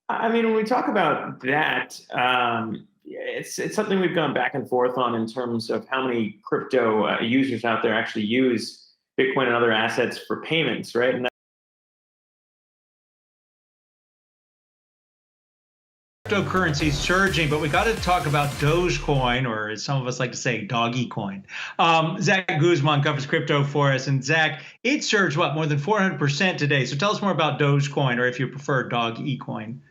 I mean, when we talk about that, it's something we've gone back and forth on in terms of how many crypto users out there actually use Bitcoin and other assets for payments, right? And Cryptocurrency surging, but we got to talk about Dogecoin, or as some of us like to say, Dogecoin. Zach Guzman covers crypto for us, and Zach, it surged what, more than 400% today. So tell us more about Dogecoin, or if you prefer, Dogecoin.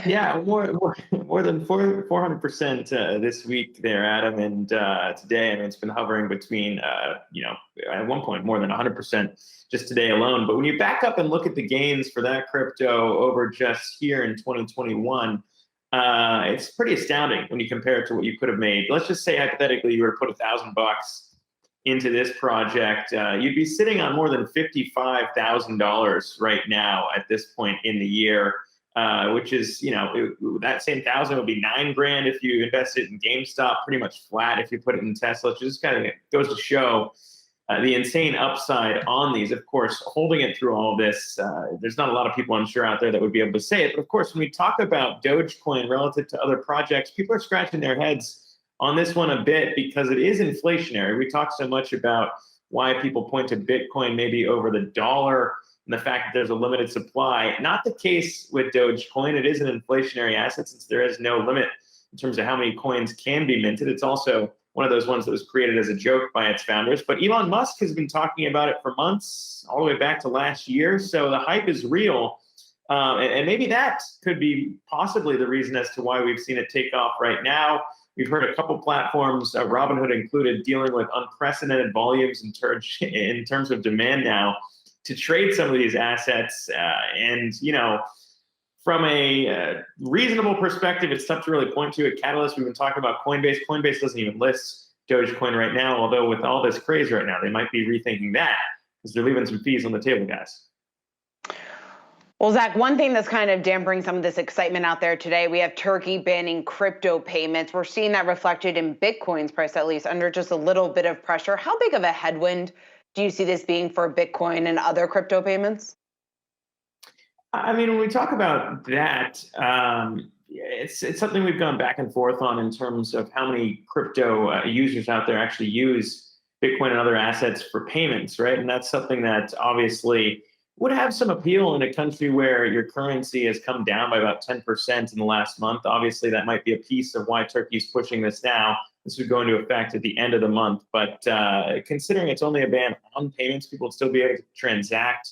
yeah, more than 400% this week there, Adam. And today, I mean, it's been hovering between, at one point more than 100% just today alone. But when you back up and look at the gains for that crypto over just here in 2021, it's pretty astounding when you compare it to what you could have made. Let's just say hypothetically you were to put $1,000 into this project, you'd be sitting on more than $55,000 right now at this point in the year. Which is, that same thousand would be $9,000 if you invested in GameStop, pretty much flat if you put it in Tesla. It just kind of goes to show the insane upside on these. Of course, holding it through all of this, there's not a lot of people, I'm sure, out there that would be able to say it. But of course, when we talk about Dogecoin relative to other projects, people are scratching their heads on this one a bit because it is inflationary. We talk so much about why people point to Bitcoin maybe over the dollar and the fact that there's a limited supply. Not the case with Dogecoin. It is an inflationary asset since there is no limit in terms of how many coins can be minted. It's also one of those ones that was created as a joke by its founders. But Elon Musk has been talking about it for months, all the way back to last year. So the hype is real. And maybe that could be possibly the reason as to why we've seen it take off right now. We've heard a couple platforms, Robinhood included, dealing with unprecedented volumes in terms of demand now to trade some of these assets. From a reasonable perspective, it's tough to really point to a catalyst. We've been talking about Coinbase. Coinbase doesn't even list Dogecoin right now, although with all this craze right now, they might be rethinking that because they're leaving some fees on the table, guys. Well, Zach, one thing that's kind of dampening some of this excitement out there today, we have Turkey banning crypto payments. We're seeing that reflected in Bitcoin's price, at least under just a little bit of pressure. How big of a headwind do you see this being for Bitcoin and other crypto payments? I mean, when we talk about that, it's something we've gone back and forth on in terms of how many crypto users out there actually use Bitcoin and other assets for payments, right? And that's something that obviously would have some appeal in a country where your currency has come down by about 10% in the last month. Obviously, that might be a piece of why Turkey's pushing this now. This would go into effect at the end of the month. But considering it's only a ban on payments, people would still be able to transact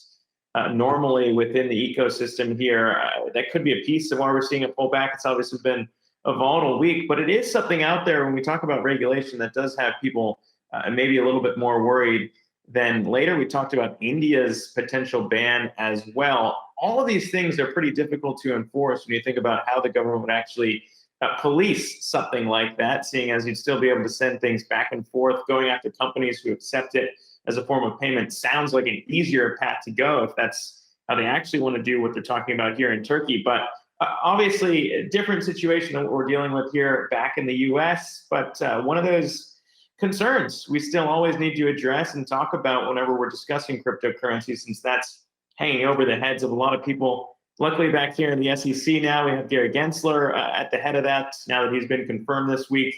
normally within the ecosystem here. That could be a piece of why we're seeing a pullback. It's obviously been a volatile week, but it is something out there when we talk about regulation that does have people maybe a little bit more worried. Then later we talked about India's potential ban as well. All of these things are pretty difficult to enforce when you think about how the government would actually police something like that, seeing as you'd still be able to send things back and forth. Going after companies who accept it as a form of payment sounds like an easier path to go if that's how they actually want to do what they're talking about here in Turkey. But obviously a different situation than what we're dealing with here back in the US. But one of those concerns we still always need to address and talk about whenever we're discussing cryptocurrency, since that's hanging over the heads of a lot of people. Luckily, back here in the SEC now, we have Gary Gensler at the head of that, now that he's been confirmed this week.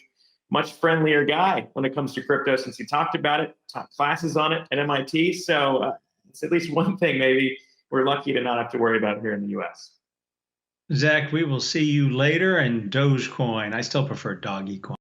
Much friendlier guy when it comes to crypto since he talked about it, taught classes on it at MIT. So it's at least one thing maybe we're lucky to not have to worry about here in the US. Zach, we will see you later. And Dogecoin, I still prefer Dogecoin.